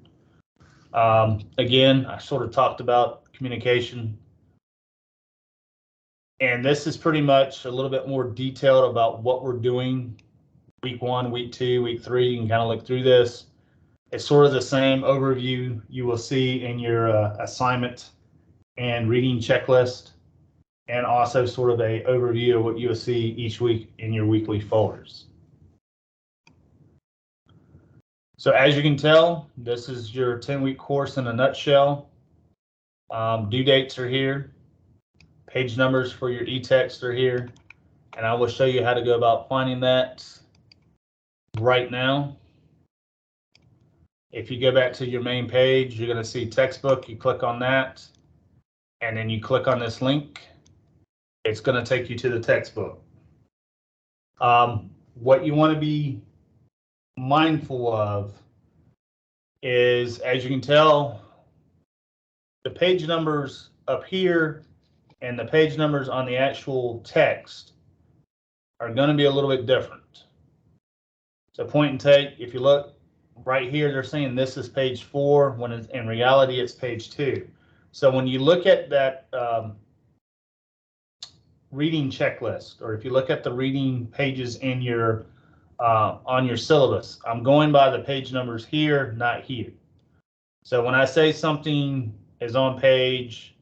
Again, I sort of talked about communication, and this is pretty much a little bit more detailed about what we're doing week 1, week 2, week 3. You can kind of look through this. It's sort of the same overview you will see in your assignment and reading checklist, and also sort of a overview of what you will see each week in your weekly folders. So as you can tell, this is your 10-week course in a nutshell. Due dates are here. Page numbers for your e-text are here. And I will show you how to go about finding that right now. If you go back to your main page, you're going to see textbook. You click on that, and then you click on this link. It's going to take you to the textbook. What you want to be mindful of is, as you can tell, the page numbers up here and the page numbers on the actual text are going to be a little bit different. So point and take, if you look right here, they're saying this is page 4, when in reality it's page 2. So when you look at that reading checklist, or if you look at the reading pages in your on your syllabus, I'm going by the page numbers here, not here. So when I say something is on page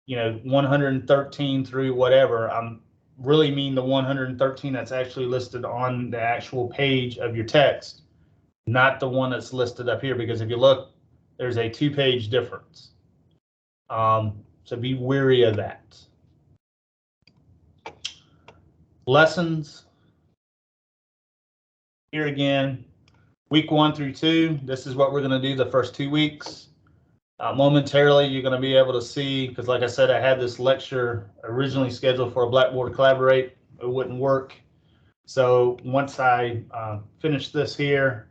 113 through whatever, I'm really mean the 113 that's actually listed on the actual page of your text, not the one that's listed up here, because if you look, there's a 2-page difference. So be wary of that. Lessons. Here again, week 1 through 2, this is what we're going to do the first 2 weeks. Momentarily, you're going to be able to see, because like I said, I had this lecture originally scheduled for a Blackboard Collaborate. It wouldn't work. So once I finish this here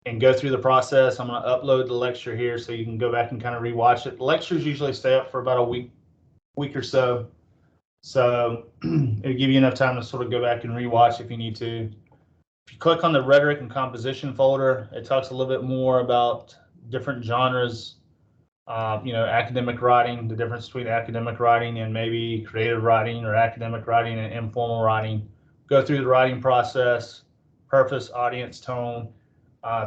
and go through the process, I'm going to upload the lecture here so you can go back and kind of rewatch it. The lectures usually stay up for about a week or so. So it'll give you enough time to sort of go back and rewatch if you need to. If you click on the Rhetoric and Composition folder, it talks a little bit more about different genres, academic writing, the difference between academic writing and maybe creative writing, or academic writing and informal writing. Go through the writing process, purpose, audience, tone,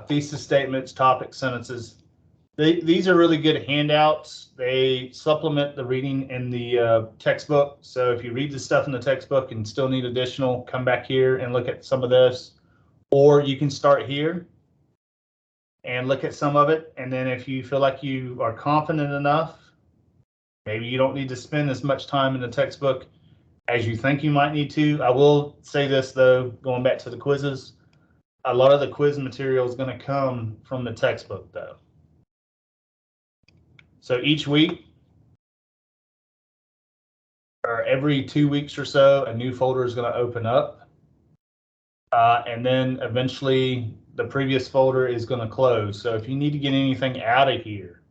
thesis statements, topic, sentences. These are really good handouts. They supplement the reading in the textbook. So if you read the stuff in the textbook and still need additional, come back here and look at some of this. Or you can start here and look at some of it. And then if you feel like you are confident enough, maybe you don't need to spend as much time in the textbook as you think you might need to. I will say this though, going back to the quizzes, a lot of the quiz material is going to come from the textbook though. So each week, or every 2 weeks or so, a new folder is going to open up. And then eventually the previous folder is going to close. So if you need to get anything out of here,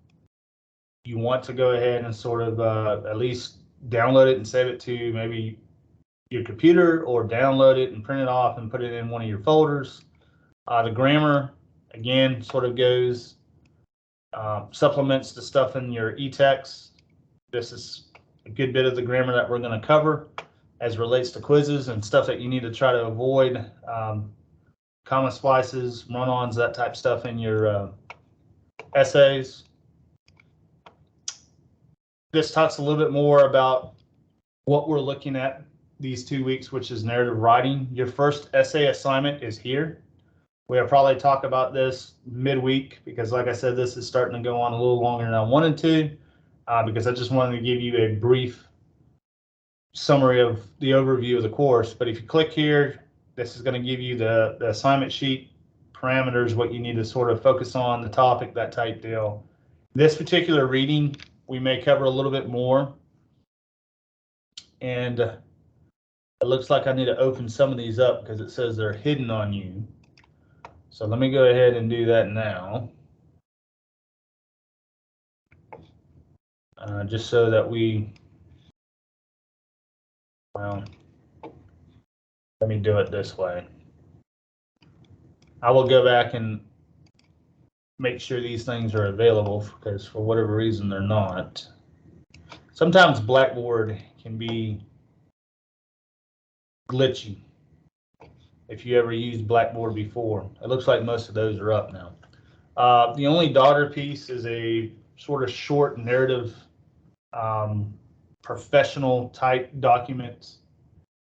you want to go ahead and sort of at least download it and save it to maybe your computer, or download it and print it off and put it in one of your folders. The grammar, again, sort of goes, supplements the stuff in your e-text. This is a good bit of the grammar that we're going to cover as relates to quizzes and stuff that you need to try to avoid. Comma splices, run-ons, that type of stuff in your essays. This talks a little bit more about what we're looking at these 2 weeks, which is narrative writing. Your first essay assignment is here. We'll probably talk about this midweek because, like I said, this is starting to go on a little longer than I wanted to. because I just wanted to give you a brief summary of the overview of the course. But if you click here, this is going to give you the assignment sheet parameters, what you need to sort of focus on, the topic, that type deal. This particular reading, we may cover a little bit more. And it looks like I need to open some of these up because it says they're hidden on you. So let me go ahead and do that now. Just so that we, well, let me do it this way. I will go back and make sure these things are available because for whatever reason they're not. Sometimes Blackboard can be glitchy. If you ever used Blackboard before, it looks like most of those are up now. The only daughter piece is a sort of short narrative, professional type document.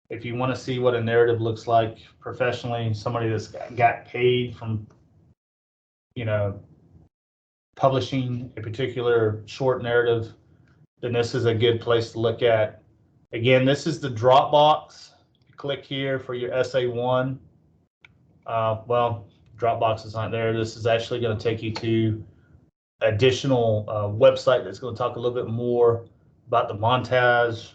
If you want to see what a narrative looks like professionally, somebody that's got paid from, you know, publishing a particular short narrative, then this is a good place to look at. Again, this is the Dropbox. You click here for your essay 1. Well, Dropbox is not there. This is actually going to take you to additional website that's going to talk a little bit more about the montage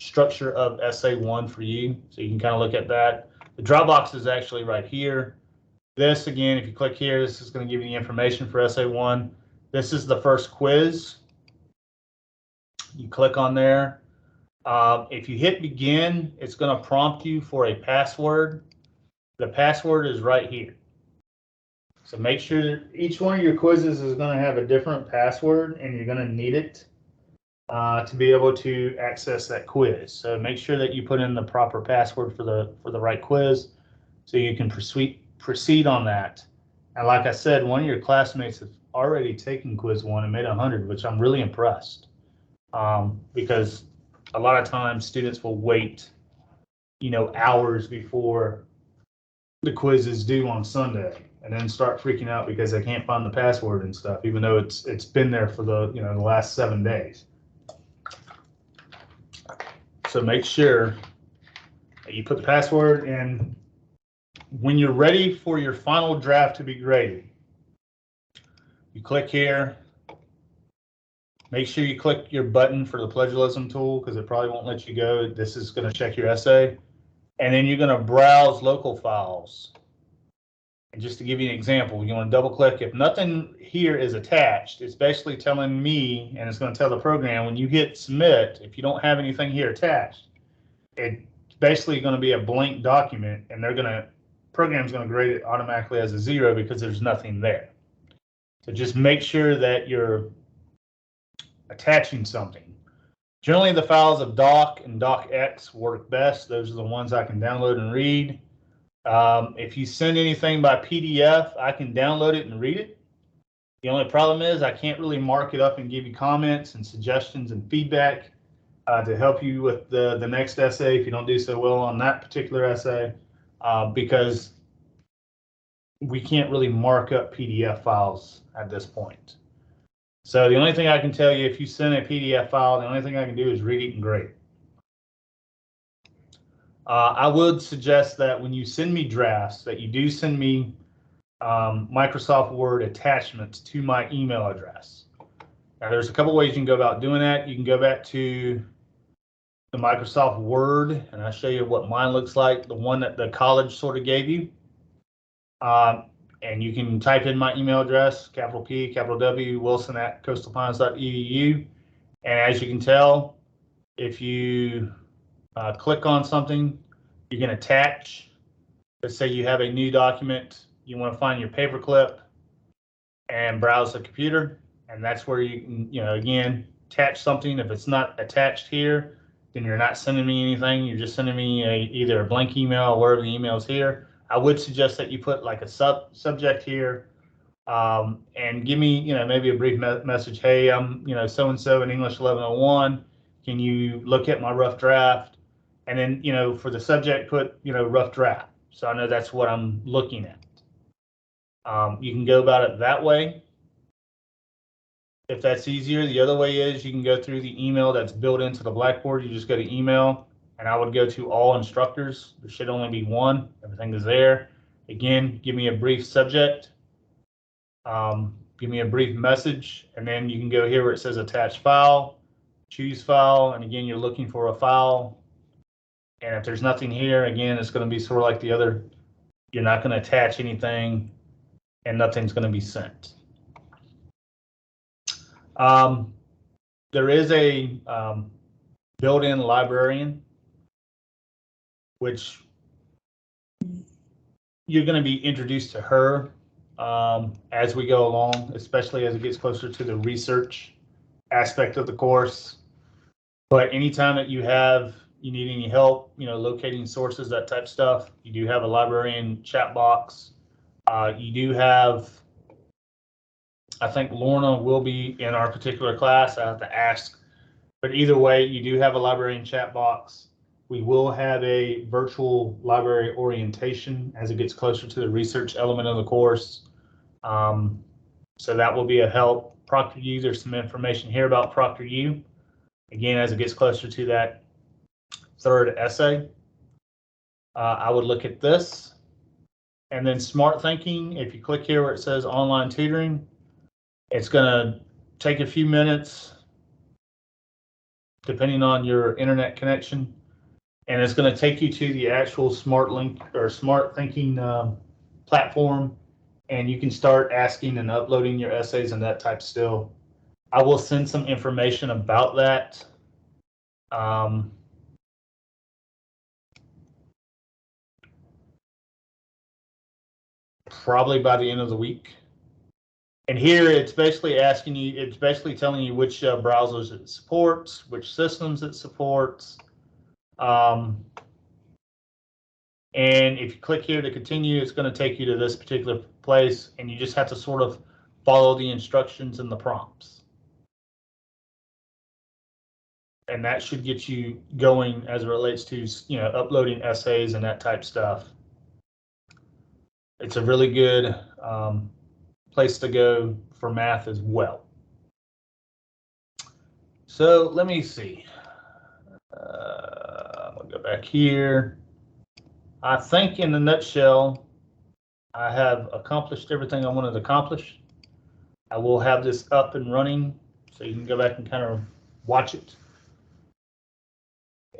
structure of essay 1 for you. So you can kind of look at that. The Dropbox is actually right here. This, again, if you click here, this is going to give you the information for essay 1. This is the first quiz. You click on there. If you hit begin, it's going to prompt you for a password. The password is right here. So make sure that each one of your quizzes is going to have a different password, and you're going to need it to be able to access that quiz. So make sure that you put in the proper password for the right quiz, so you can proceed on that. And like I said, one of your classmates have already taken quiz 1 and made 100, which I'm really impressed, because a lot of times students will wait, you know, hours before the quiz is due on Sunday, and then start freaking out because they can't find the password and stuff, even though it's been there for the last 7 days. So make sure that you put the password in. When you're ready for your final draft to be graded, you click here. Make sure you click your button for the plagiarism tool because it probably won't let you go. This is going to check your essay. And then you're going to browse local files. And just to give you an example, you want to double click. If nothing here is attached, it's basically telling me, and it's going to tell the program, when you hit submit, if you don't have anything here attached, it's basically going to be a blank document, and program's going to grade it automatically as a 0 because there's nothing there. So just make sure that you're attaching something. Generally, the files of doc and docx work best. Those are the ones I can download and read. If you send anything by PDF, I can download it and read it. The only problem is I can't really mark it up and give you comments and suggestions and feedback to help you with the next essay if you don't do so well on that particular essay, because we can't really mark up PDF files at this point. So the only thing I can tell you, if you send a PDF file, the only thing I can do is read it and grade it. I would suggest that when you send me drafts, that you do send me Microsoft Word attachments to my email address. Now, there's a couple ways you can go about doing that. You can go back to the Microsoft Word, and I'll show you what mine looks like, the one that the college sort of gave you. And you can type in my email address, capital P, capital W, wilson@coastalpines.edu. And as you can tell, if you click on something, you can attach. Let's say you have a new document, you want to find your paperclip and browse the computer, and that's where you can, again, attach something. If it's not attached here, then you're not sending me anything. You're just sending me either a blank email or wherever the email is here. I would suggest that you put like a subject here, and give me, maybe a brief message. Hey, I'm, so-and-so in English 1101. Can you look at my rough draft? And then, for the subject, put, rough draft. So I know that's what I'm looking at. You can go about it that way. if that's easier, the other way is you can go through the email that's built into the Blackboard. You just go to email, and I would go to all instructors. There should only be one. Everything is there. Again, give me a brief subject. Give me a brief message, and then you can go here where it says attach file, choose file, and again, you're looking for a file. And if there's nothing here, again, it's going to be sort of like the other. You're not going to attach anything, and nothing's going to be sent. There is a built-in librarian, which you're going to be introduced to her as we go along, especially as it gets closer to the research aspect of the course. But anytime that you need any help, locating sources, that type of stuff, you do have a librarian chat box. You do have, I think Lorna will be in our particular class. I have to ask, but either way, you do have a librarian chat box. We will have a virtual library orientation as it gets closer to the research element of the course. So that will be a help. ProctorU, there's some information here about ProctorU. Again, as it gets closer to that third essay, I would look at this. And then Smart Thinking, if you click here where it says online tutoring, it's going to take a few minutes, depending on your internet connection, and it's going to take you to the actual Smart Thinking platform, and you can start asking and uploading your essays and that type still. I will send some information about that. Probably by the end of the week. And here it's basically telling you which browsers it supports, which systems it supports. And if you click here to continue, it's going to take you to this particular place, and you just have to sort of follow the instructions and the prompts. And that should get you going as it relates to, uploading essays and that type stuff. It's a really good place to go for math as well. So let me see. I'll go back here. I think in a nutshell, I have accomplished everything I wanted to accomplish. I will have this up and running so you can go back and kind of watch it.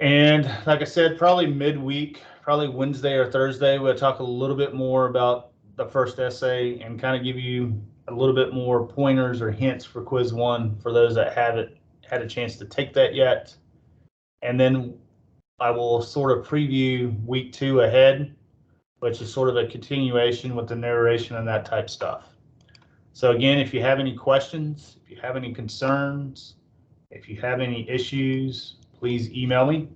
And like I said, probably midweek, probably Wednesday or Thursday, we'll talk a little bit more about the first essay and kind of give you a little bit more pointers or hints for quiz 1 for those that haven't had a chance to take that yet. And then I will sort of preview week 2 ahead, which is sort of a continuation with the narration and that type stuff. So again, if you have any questions, if you have any concerns, if you have any issues, please email me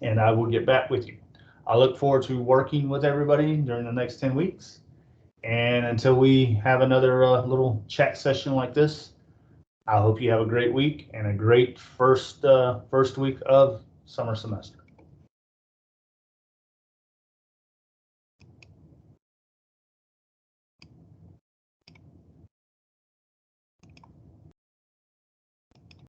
and I will get back with you. I look forward to working with everybody during the next 10 weeks. And until we have another little chat session like this, I hope you have a great week and a great first week of summer semester.